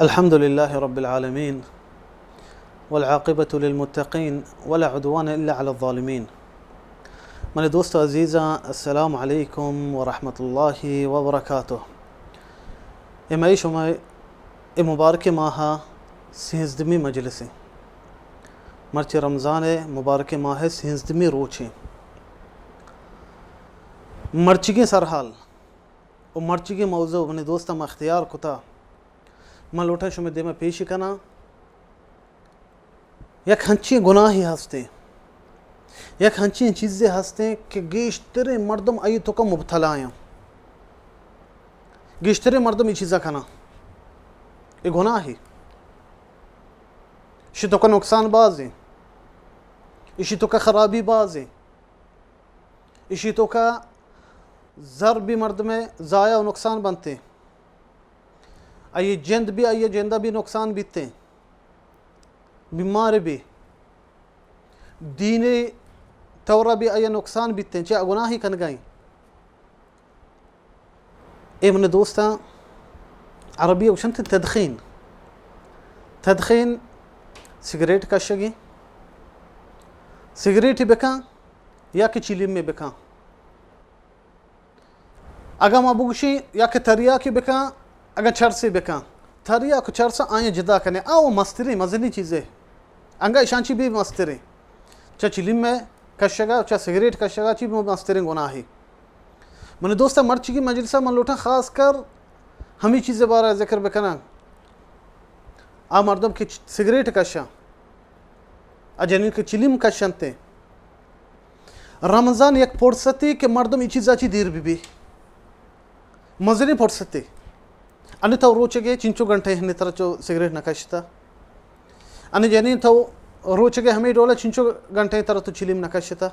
الحمد لله رب العالمين والعاقبة للمتقين ولا عدوان إلا على الظالمين. من دوست عزیزاں السلام علیکم ورحمۃ اللہ وبرکاتہ. امائی شما مبارک ماہ سینزدمی مجلس مرچ رمضان مبارک ماہ سینزدمی روچ مرچگی سرحال و مرچگی موضوع من دوستہ ما اختیار کتا من لوٹا شما دیما پیش کنا یک ہنچی گناہی ہستے یک ہنچی چیزیں ہستے کہ گیشتر مردم آئی تو کا مبتلا ہیں گیشتر مردم یہ چیزہ کنا یہ گناہی اسی تو کا نقصان باز ہیں اسی تو کا خرابی باز ہیں اسی تو کا زر بھی مرد میں ضائع و نقصان بنتے ہیں آئیے جند بھی آئیے جندہ بھی نقصان بیتے ہیں بیمار بھی دین تورہ بھی آئیے نقصان بیتے ہیں چاہے گناہی کن گئیں. اے من دوستاں عربی اوشنت تدخین سگریٹ کشگی سگریٹ بکاں یا کہ چیلیم میں بکاں اگا ما بگوشی یا کہ تریا کی بکاں اگر چرسی بکاں تریا کو چرسا آئیں جدا کرنے آو مستری مزنی چیزیں انگا اشانچی بھی مستری چاہ چلیم میں کشگا چاہ سگریٹ کشگا چی بھی مستری گناہی. من دوستا مرچی کی مجلسہ من لوٹا خاص کر ہمیں چیزیں بارہ ذکر بکنا آ مردم کی سگریٹ کشا اجنین کی چلیم کشنتے رمضان یک پرستی کہ مردم یہ چیزا چی دیر بھی مزنی پرستی انی تو روچگے چنچو گھنٹے ہنی طرح چو سگریٹ نکشتا انی جنین تو روچگے ہمیں ڈولا چنچو گھنٹے طرح تو چلیم نکشتا.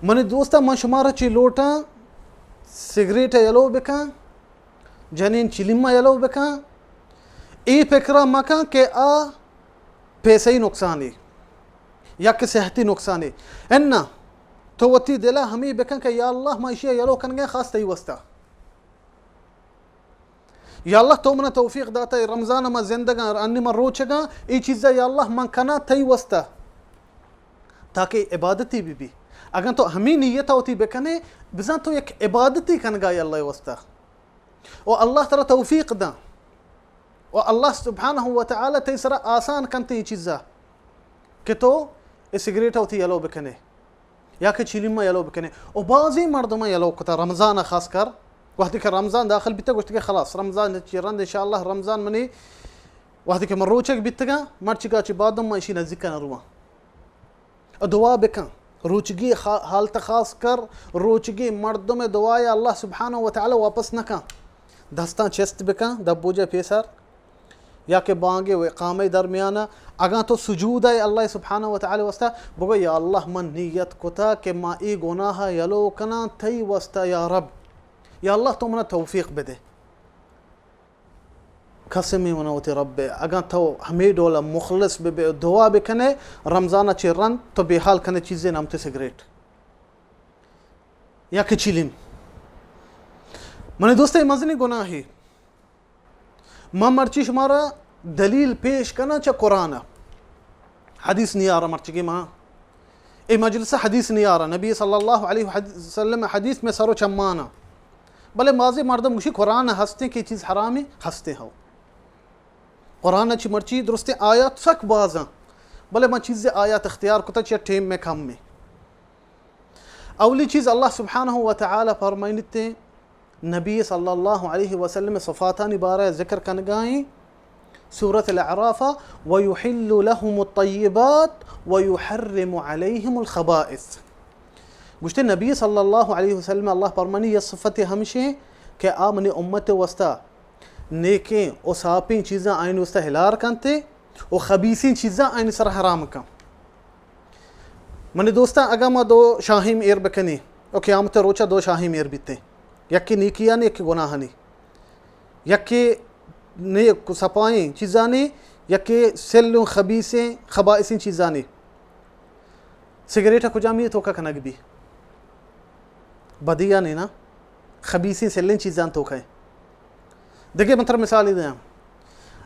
منی دوستا من شمارا چی لوٹا سگریٹ یلو بکا جنین چلیم یلو بکا ای فکرہ مکا کہ آ پیسے نقصانی یا کہ صحتی نقصانی اننا تو وطی دلا ہمیں بکا کہ یا اللہ ما اشیاء یلو کنگے خاص تی وستا یا اللہ تو منہ توفیق داتا ہے رمضان ما زندگاں انی ما روچگاں ای چیزا یا اللہ من کنا تی وستا تاکہ عبادتی بھی اگر تو ہمیں نیتا ہوتی بکنے بزن تو یک عبادتی کنگا یا اللہ وستا و اللہ تعالی توفیق دا و اللہ سبحانہ وتعالی تی سرا آسان کنتے ای چیزا کہ تو سگریٹ ہوتی یلو بکنے یا کہ چیلیم یلو بکنے و بعضی مردم یلو کتا رمضان خاص کر وقتی کہ رمضان داخل بیتا گوشت کہ خلاص رمضان چیرند انشاءاللہ رمضان منی وقتی کہ من روچک بیتا گا مرچگا چی بادم ما اشی نزدیکا نروان دعا بکن روچگی حالت خاص کر روچگی مردم دعای اللہ سبحانہ وتعالی واپس نکن دستان چست بکن دبوجہ پیسر یا کہ بانگے و اقامے درمیانا اگاں تو سجود ہے اللہ سبحانہ وتعالی وستا بگو یا اللہ من نیت کتا کہ ما ای گناہ یلو کنا تی وستا یا رب یا اللہ تو منہ توفیق بدے قسمی منوتی رب اگر تو ہمیں دولا مخلص بے دعا بکنے رمضانہ چی رن تو بے حال کنے چیزیں نامتے سگریٹ یا کہ چیلیم. منی دوستے مزنی گناہی ما مرچی شمارا دلیل پیش کنا چا قرآن حدیث نہیں آرہا مرچی ماں اے مجلسہ حدیث نہیں آرہا نبی صلی اللہ علیہ وسلم حدیث میں سرو چمانا بلے ماضی مردم گوشی قرآن ہستے کی چیز حرامی ہستے ہو قرآن چی مرچی درستے آیات سک بازاں بلے ما چیز آیات اختیار کتا چیا ٹیم میں کم میں اولی چیز اللہ سبحانہ وتعالی فرمائنتے نبی صلی اللہ علیہ وسلم صفاتانی بارہ ذکر کنگائیں سورة الاعراف وَيُحِلُّ لَهُمُ الطَّيِّبَاتِ وَيُحَرِّمُ عَلَيْهِمُ الْخَبَائِثِ گوشتے نبی صلی اللہ علیہ وسلم اللہ فرمانی یہ صفت ہمشہ کہ آمنی امت وستا نیکیں و ساپیں چیزاں آئین وستا ہلار کنتے و خبیثیں چیزاں آئین سر حرام کن. منی دوستا اگا ما دو شاہیم ایر بکنی و قیامت روچا دو شاہیم ایر بیتے یکی نیکیانی یکی گناہانی یکی نیک سپائیں چیزانی یکی سلوں خبیثیں خبائثیں چیزانی سگریٹا کجامی تو کا کنگ بھی بدیا نہیں نا خبیثی سلیں چیزاں تو کھائیں. دیکھیں مطلب مثال ہی دیں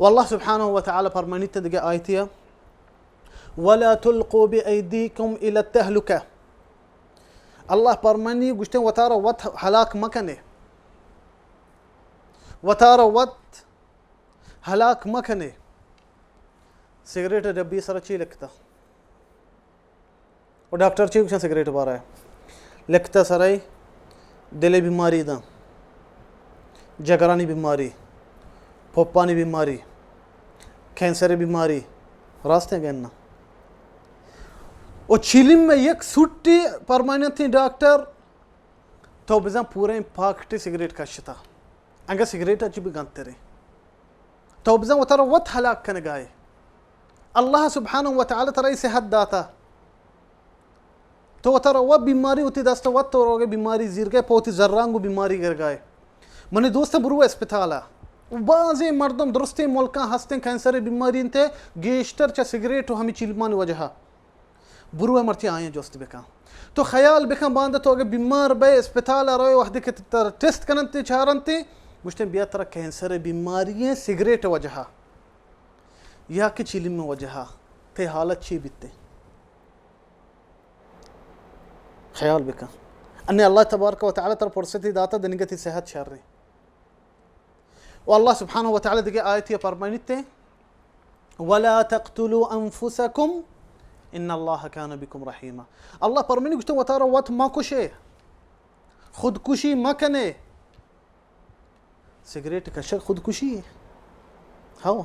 والله سبحانه وتعالى فرمانيت دقى آيتيا ولا تلقوا بأيديكم إلى التهلكة الله فرماني قشتين وتارا وات هلاك مكانه وتارا وات هلاك مكانه سيجريت دبي سر چی لکھتا اور ڈاکٹر چی کچھ سیگریٹ بارا ہے لکھتا سرائی دلی بیماری دا جگرانی بیماری پھوپانی بیماری کینسر بیماری راستے گئے نا اور چیلم میں یک سوٹی پرماننت تھی ڈاکٹر تو بزن پورے پاکٹی سیگریٹ کا شتا انگا سیگریٹ اچھی بھی گانتے رہے تو بزن وہ ترہ وط حلاک کنے گائے اللہ سبحانہ وتعالی ترہ اسے حد داتا تو وہ ترہ وہ بیماری ہوتی دستا وط تو روگے بیماری زیر گئے پوتی ذرانگو بیماری گر گئے منی دوست برو اسپتالا بعضی مردم درستی ملکان ہستیں کینسر بیماری انتے گیشتر چا سگریٹ و ہمیں چیلمان وجہا بروے مرتی آئیں جوست بکا تو خیال بکا باندھا تو اگر بیمار بے اسپتال روئے وحدی کے ٹیسٹ کننتے چارنتے گوشتیں بیا ترہ کینسر بیماری سگریٹ وجہا یا کہ چیلم وجہا تے حالت چی بیتے خیال بکا انہیں اللہ تبارک و تعالی تر پرستی داتا دنگتی صحت شر رہی والله سبحانه وتعالى دقي آيتي فرمانيته ولا تقتلوا أنفسكم إن الله كان بكم رحيما الله فرماني قلت وترى وات ما كشي خود كشي ما كنه سيجريت كشك خود كشي هوا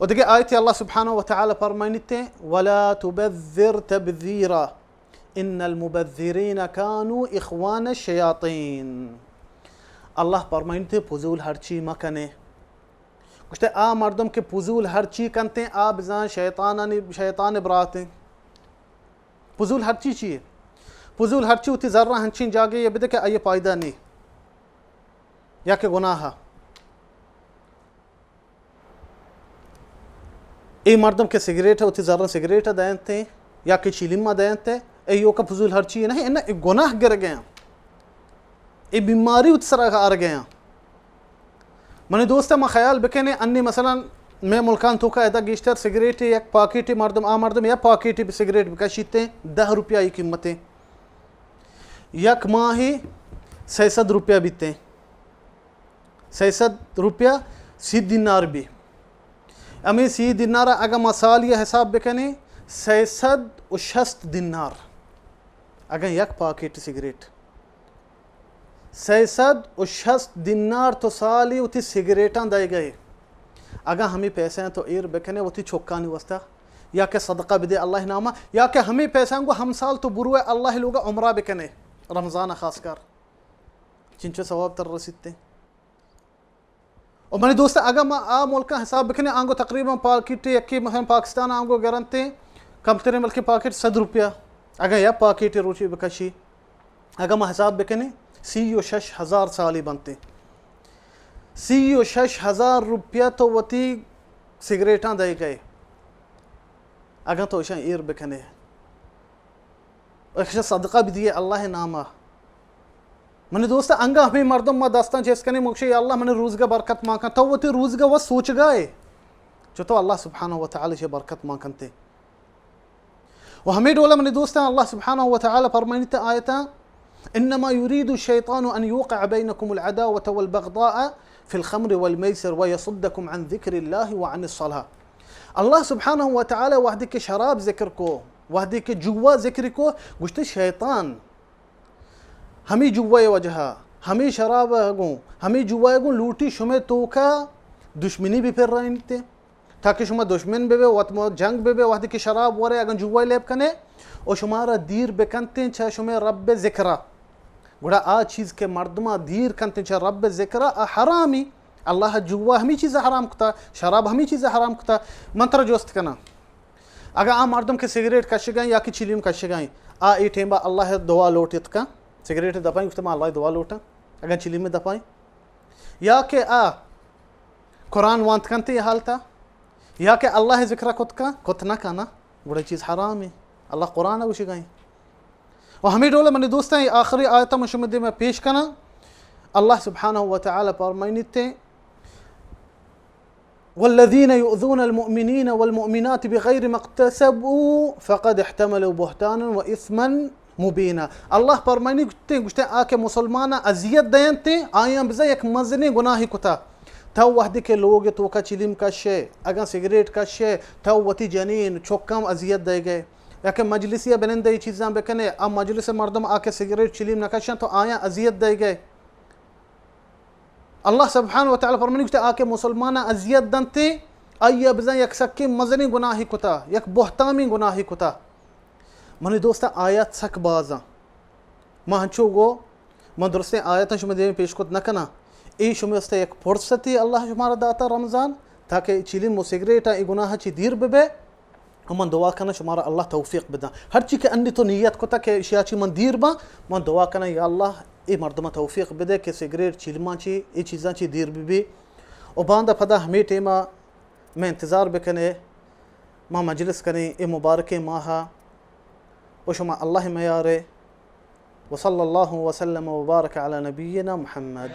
ودقي آيتي الله سبحانه وتعالى فرمانيته ولا تبذر تبذيرا إن المبذرين كانوا إخوان الشياطين الله فرمانيته فضول هرچی مکنه گوشته آ مردم که فضول هرچی کنتے ہیں آ بزان شیطان براتے ہیں فضول هرچی چیئے فضول هرچی ہوتی ذرہ ہنچین جاگے یہ بدے کہ آئیے پائدہ نہیں یا کہ گناہا ای مردم که سیگریٹ ہوتی ذرہ سیگریٹ دینتے یا کہ چیلمہ دینتے ایو کا فضول ہر چیز نہیں انہیں ایک گناہ گر گیا ای بیماری ہوتی سرہ آر گیا منی دوستا ما خیال بکنے انی مثلا میں ملکان تو کا ایدہ گیشتر سیگریٹ یک پاکیٹی مردم آ مردم یا پاکیٹی بھی سیگریٹ بکشیتے 10 روپیہ ای قیمتیں یک ماہی 600 روپیہ بیتے 600 روپیہ 30 دینار بھی امی 30 دینار اگر مسال یہ حساب بکنے 660 دینار اگر یک پاکیٹ سگریٹ 660 دینار تو سالی اتی سگریٹاں دائے گئے اگر ہمیں پیسے ہیں تو ایر بکنے اتی چوکانی وستا یا کہ صدقہ بدے اللہ نامہ یا کہ ہمیں پیسے ہیں ہم سال تو بروے اللہ لوگا عمرہ بکنے رمضان خاص کر چنچو ثواب تر رسیدتے اور میں نے دوست اگر میں آ ملکہ حساب بکنے آنگو تقریباً پاکیٹ یکی مثلا پاکستان آنگو گرانتے کم ترین ملکی پاکیٹ 100 روپیہ اگر یا پاکیٹ روچی بکشی اگر میں حساب بکنے 36,000 سالی بنتے 36,000 روپیہ تو وتی سگریٹاں دے گئے اگر تو اشان ایر بکنے اشان صدقہ بھی دیئے اللہ نامہ میں نے دوستا انگا ہمیں مردم ما داستان چیز کنے مکشی یا اللہ میں نے روزگا برکت مانکن تو وہ تی روزگا وہ سوچ گئے جو تو اللہ سبحانہ وتعالی سے برکت مانکنتے و ہمیں دولا میں نے دوستا اللہ سبحانہ وتعالی فرمائنی تا آیتا انما يريد الشيطان ان يوقع بينكم العداوة والبغضاء في الخمر والميسر ويصدكم عن ذكر الله وعن الصلاة. الله سبحانه وتعالى وحدك شراب ذكركو وحدك جوا ذكركو گشت شیطان ہمیں جوا وجہ ہمیں شراب گوں ہمیں جوا گوں لوٹی شمے تو کا دشمنی بھی پھر رہے تھے تاکہ شما دشمن بے وطمو جنگ بے وحدی کی شراب ورے اگر جوا لیب کنے او شمارا دیر بکنتے چھا شمے رب ذکرہ گوڑا آ چیز کے مردمہ دیر کنتے چھا رب ذکرہ حرامی اللہ جوا ہمیں چیز حرام کتا شراب ہمیں چیز حرام کتا منتر جوست کنا اگر آ مردم کے سگریٹ کش گئیں یا کی چلیم کش گئیں آ ای ٹیمبا اللہ دعا لوٹیت کا سگریٹ دپائیں گفتما اللہ دعا لوٹا اگر چلیم میں دپائیں یا کہ قرآن وانت کنتے یہ حال تھا یا کہ اللہ ذکرہ کت نہ کنا بڑی چیز حرام ہے اللہ قرآن ہے وشی گئیں اور ہمیں ڈولے منی دوستیں آخری آیتہ مشمدی میں پیش کنا اللہ سبحانہ وتعالی فرمائنتے والذین یؤذون المؤمنین والمؤمنات بغیر ما اکتسبوا فقد احتملوا بہتانا واثما مبینا. اللہ فرمائنی گشتے آکے مسلمانا اذیت دیانتے آیاں بزا یک مزنی گناہی کتا تو وحدی کے لوگ تو کا چلیم کشے اگر سگریٹ کشے تو وتی جنین چوکم اذیت دے گئے یا کہ مجلسیہ بنندے یہ چیزاں بکنے اب مجلس مردم آکے سگریٹ چلیم نکشن تو آیاں اذیت دے گئے. اللہ سبحانہ وتعالی فرمانی گشتے آکے مسلمانا اذیت دنتے آیا بزا یک سکی مزنی گناہی کتا یک بہتامی گناہی کتا. منی دوستا آیات سک بازا ما ہنچو گو من درستے آیاتاں شما دے پیش کت نکنا ای شما استے ایک فرصتی اللہ شمارا داتا رمضان تاکہ چیلیم و سگریٹا ای گناہ چی دیر بے من دعا کنا شمارا اللہ توفیق بدا ہر چی کہ اندی تو نیت کتا کہ اشیاء چی من دیر با من دعا کنا یا اللہ ای مردمہ توفیق بده کہ سگریٹ چیلما چی ای چیزاں چی دیر بی و باندہ پدا ہمیں ٹیما میں انتظار بکنے ما مجلس کنے ای مبارک ماہا و شما اللہ میارے وصلی اللہ وسلم وبارک علی نبینا محمد.